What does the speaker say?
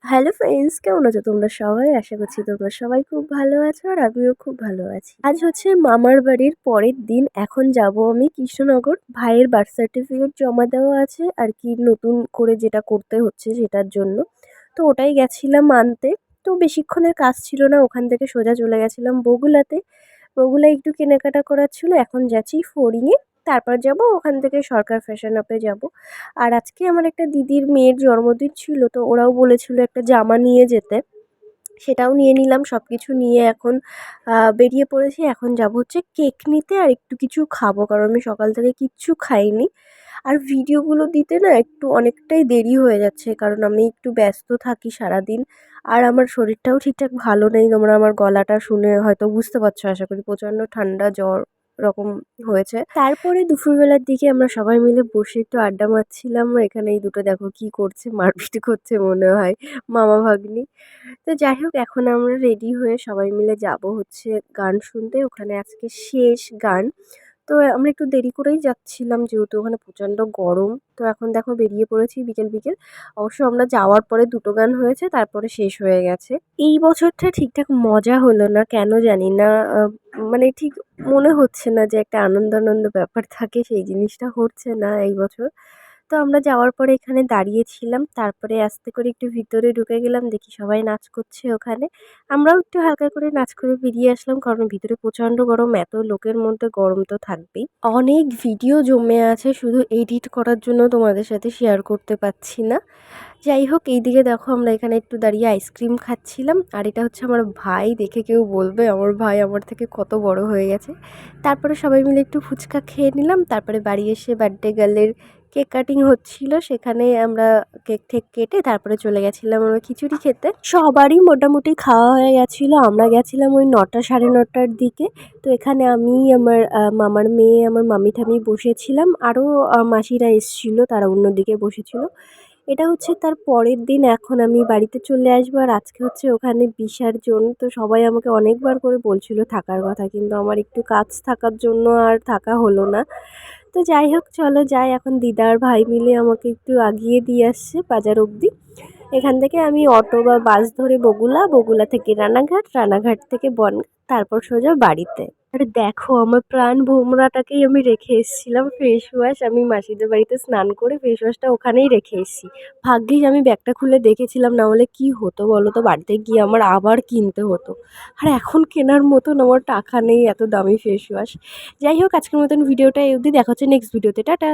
Hello friends, কেমন আছো তোমরা সবাই? আশা করছি তোমরা সবাই খুব ভালো আছো আর আমিও খুব ভালো আছি। আজ হচ্ছে মামার বাড়ির পরের দিন। এখন যাব আমি কৃষ্ণনগর। ভাইয়ের বার্থ সার্টিফিকেট জমা দেওয়া আছে আর কি, নতুন করে যেটা করতে হচ্ছে সেটার জন্য। তো ওটাই গেছিলাম আনতে। তো বেশিক্ষণের কাজ ছিল না, ওখান থেকে সোজা চলে গেছিলাম বগুলাতে। বগুলায় একটু কেনাকাটা করার ছিল, এখন যাচ্ছি ফড়িংয়ে। তারপর যাব ওখান থেকে সরকার ফ্যাশন আপে যাব। আর আজকে আমার একটা দিদির মেয়ের জন্মদিন ছিল, তো ওরাও বলেছিল একটা জামা নিয়ে যেতে। সেটাও নিয়ে নিলাম, সব কিছু নিয়ে এখন বেরিয়ে পড়েছি। এখন যাব হচ্ছে কেক নিতে আর একটু কিছু খাবো, কারণ আমি সকাল থেকে কিচ্ছু খাইনি। আর ভিডিওগুলো দিতে না একটু অনেকটাই দেরি হয়ে যাচ্ছে, কারণ আমি একটু ব্যস্ত থাকি সারাদিন। আর আমার শরীরটাও ঠিকঠাক ভালো নেই, তোমরা আমার গলাটা শুনে হয়তো বুঝতে পারছো আশা করি। প্রচণ্ড ঠান্ডা জ্বর রকম হয়েছে। তারপরে দুপুরবেলার দিকে আমরা সবাই মিলে বসে একটু আড্ডা মারছিলাম। এখানে এই দুটো দেখো কি করছে, মারপিট করছে মনে হয়, মামা ভাগ্নি। তো যাই হোক, এখন আমরা রেডি হয়ে সবাই মিলে যাব হচ্ছে গান শুনতে। ওখানে আজকে শেষ গান। তো আমরা একটু দেরি করেই যাচ্ছিলাম, যেহেতু ওখানে প্রচণ্ড গরম। তো এখন দেখো বেরিয়ে পড়েছি বিকেল বিকেল। অবশ্য আমরা যাওয়ার পরে দুটো গান হয়েছে, তারপরে শেষ হয়ে গেছে। এই বছরটা ঠিকঠাক মজা হলো না, কেন জানি না। মানে ঠিক মনে হচ্ছে না যে একটা আনন্দ আনন্দ ব্যাপার থাকে, সেই জিনিসটা হচ্ছে না এই বছর। তো আমরা যাওয়ার পরে এখানে দাঁড়িয়েছিলাম, তারপরে আস্তে করে একটু ভিতরে ঢুকে গেলাম, দেখি সবাই নাচ করছে ওখানে। আমরাও একটু হালকা করে নাচ করে বেরিয়ে আসলাম, কারণ ভিতরে প্রচণ্ড গরম, এত লোকের মধ্যে গরম তো থাকবেই। অনেক ভিডিও জমে আছে, শুধু এডিট করার জন্য তোমাদের সাথে শেয়ার করতে পারছি না। যাই হোক, এইদিকে দেখো আমরা এখানে একটু দাঁড়িয়ে আইসক্রিম খাচ্ছিলাম। আর এটা হচ্ছে আমার ভাই, দেখে কেউ বলবে আমার ভাই আমার থেকে কত বড় হয়ে গেছে। তারপরে সবাই মিলে একটু ফুচকা খেয়ে নিলাম, তারপরে বাড়ি এসে বার্থডে গার্লের কেক কাটিং হচ্ছিল, সেখানে আমরা কেক ঠেক কেটে তারপরে চলে গেছিলাম আমরা খিচুড়ি খেতে। সবারই মোটামুটি খাওয়া হয়ে গেছিলো, আমরা গেছিলাম ওই 9টা সাড়ে 9টার দিকে। তো এখানে আমি, আমার মামার মেয়ে, আমার মামি ঠামি বসেছিলাম, আরও মাসিরা এসেছিল, তারা অন্যদিকে বসেছিল। এটা হচ্ছে তার পরের দিন। এখন আমি বাড়িতে চলে আসবো, আর আজকে হচ্ছে ওখানে বিসর্জন। তো সবাই আমাকে অনেকবার করে বলছিল থাকার কথা, কিন্তু আমার একটু কাজ থাকার জন্য আর থাকা হলো না। তো যাই হোক, চলো যাই। এখন দিদা আর ভাই মিলে আমাকে একটু আগিয়ে দিয়ে আসছে বাজার অবধি। এখান থেকে আমি অটো বা বাস ধরে বগুলা, বগুলা থেকে রানাঘাট, রানাঘাট থেকে বনগাঁ, তারপর সোজা বাড়িতে। আর দেখো, আমার প্রাণ ভোমরাটাকেই আমি রেখে এসেছিলাম ফেস ওয়াশ। আমি মাসিদের বাড়িতে স্নান করে ফেস ওয়াশটা ওখানেই রেখে এসেছি। ভাগ্যিস আমি ব্যাগটা খুলে দেখেছিলাম, না হলে কি হতো বলো তো, বাড়িতে গিয়ে আমার আবার কিনতে হতো। আর এখন কেনার মতন আমার টাকা নেই এত দামি ফেস ওয়াশ। যাই হোক, আজকের মতন ভিডিওটা এই অবধি। দেখা হচ্ছে নেক্সট ভিডিওতে। টাটা।